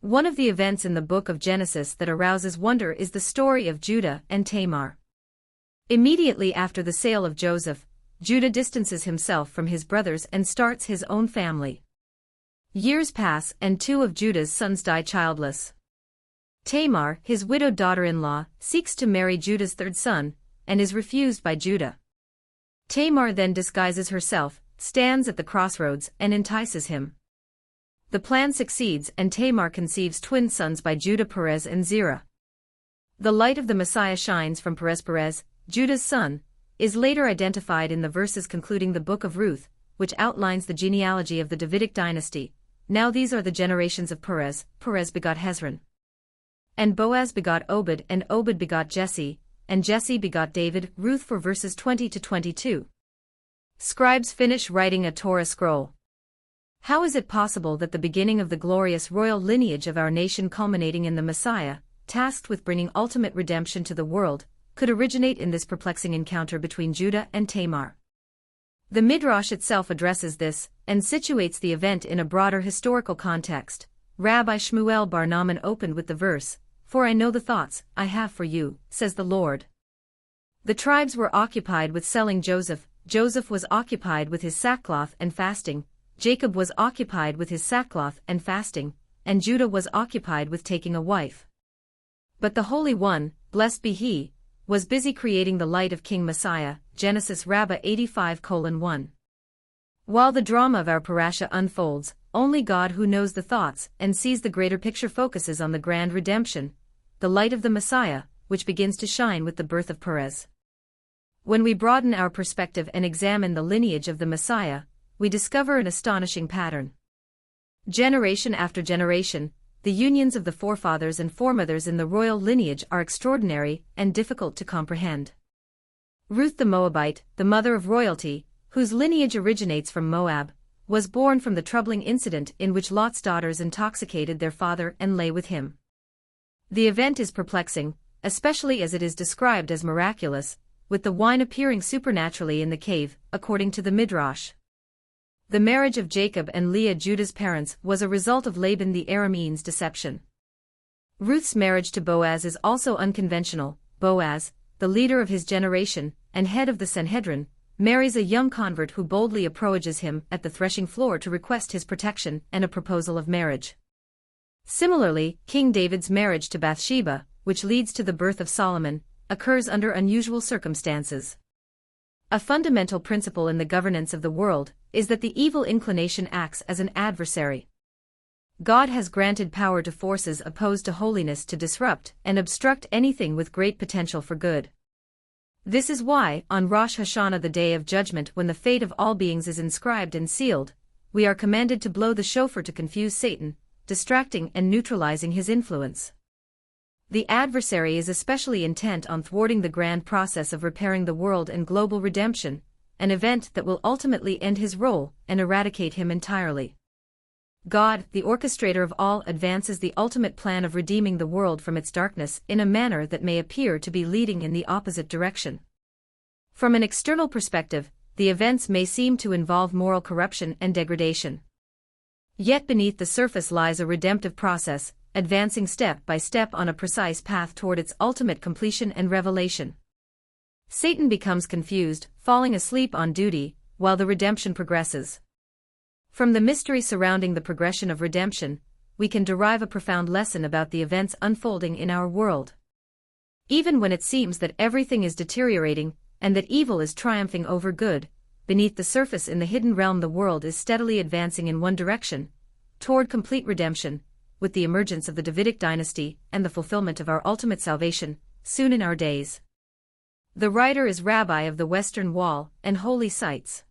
One of the events in the book of Genesis that arouses wonder is the story of Judah and Tamar. Immediately after the sale of Joseph, Judah distances himself from his brothers and starts his own family. Years pass and two of Judah's sons die childless. Tamar, his widowed daughter-in-law, seeks to marry Judah's third son, and is refused by Judah. Tamar then disguises herself, stands at the crossroads, and entices him. The plan succeeds and Tamar conceives twin sons by Judah, Perez and Zerah. The light of the Messiah shines from Perez, Judah's son, is later identified in the verses concluding the book of Ruth, which outlines the genealogy of the Davidic dynasty. Now these are the generations of Perez. Perez begot Hezron. And Boaz begot Obed, and Obed begot Jesse, and Jesse begot David. Ruth 4 verses 20 to 22. Scribes finish writing a Torah scroll. How is it possible that the beginning of the glorious royal lineage of our nation, culminating in the Messiah, tasked with bringing ultimate redemption to the world, could originate in this perplexing encounter between Judah and Tamar? The Midrash itself addresses this, and situates the event in a broader historical context. Rabbi Shmuel bar Naaman opened with the verse, "For I know the thoughts I have for you, says the Lord." The tribes were occupied with selling Joseph, Joseph was occupied with his sackcloth and fasting, Jacob was occupied with his sackcloth and fasting, and Judah was occupied with taking a wife. But the Holy One, blessed be He, was busy creating the light of King Messiah. Genesis Rabbah 85:1. While the drama of our parasha unfolds, only God, who knows the thoughts and sees the greater picture, focuses on the grand redemption, the light of the Messiah, which begins to shine with the birth of Perez. When we broaden our perspective and examine the lineage of the Messiah, we discover an astonishing pattern. Generation after generation, the unions of the forefathers and foremothers in the royal lineage are extraordinary and difficult to comprehend. Ruth the Moabite, the mother of royalty, whose lineage originates from Moab, was born from the troubling incident in which Lot's daughters intoxicated their father and lay with him. The event is perplexing, especially as it is described as miraculous, with the wine appearing supernaturally in the cave, according to the Midrash. The marriage of Jacob and Leah, Judah's parents, was a result of Laban the Aramean's deception. Ruth's marriage to Boaz is also unconventional. Boaz, the leader of his generation, and head of the Sanhedrin, marries a young convert who boldly approaches him at the threshing floor to request his protection and a proposal of marriage. Similarly, King David's marriage to Bathsheba, which leads to the birth of Solomon, occurs under unusual circumstances. A fundamental principle in the governance of the world is that the evil inclination acts as an adversary. God has granted power to forces opposed to holiness to disrupt and obstruct anything with great potential for good. This is why, on Rosh Hashanah, the day of judgment when the fate of all beings is inscribed and sealed, we are commanded to blow the shofar to confuse Satan, distracting and neutralizing his influence. The adversary is especially intent on thwarting the grand process of repairing the world and global redemption, an event that will ultimately end his role and eradicate him entirely. God, the orchestrator of all, advances the ultimate plan of redeeming the world from its darkness in a manner that may appear to be leading in the opposite direction. From an external perspective, the events may seem to involve moral corruption and degradation. Yet beneath the surface lies a redemptive process, advancing step by step on a precise path toward its ultimate completion and revelation. Satan becomes confused, falling asleep on duty, while the redemption progresses. From the mystery surrounding the progression of redemption, we can derive a profound lesson about the events unfolding in our world. Even when it seems that everything is deteriorating, and that evil is triumphing over good, beneath the surface in the hidden realm the world is steadily advancing in one direction, toward complete redemption, with the emergence of the Davidic dynasty and the fulfillment of our ultimate salvation, soon in our days. The writer is Rabbi of the Western Wall and Holy Sites.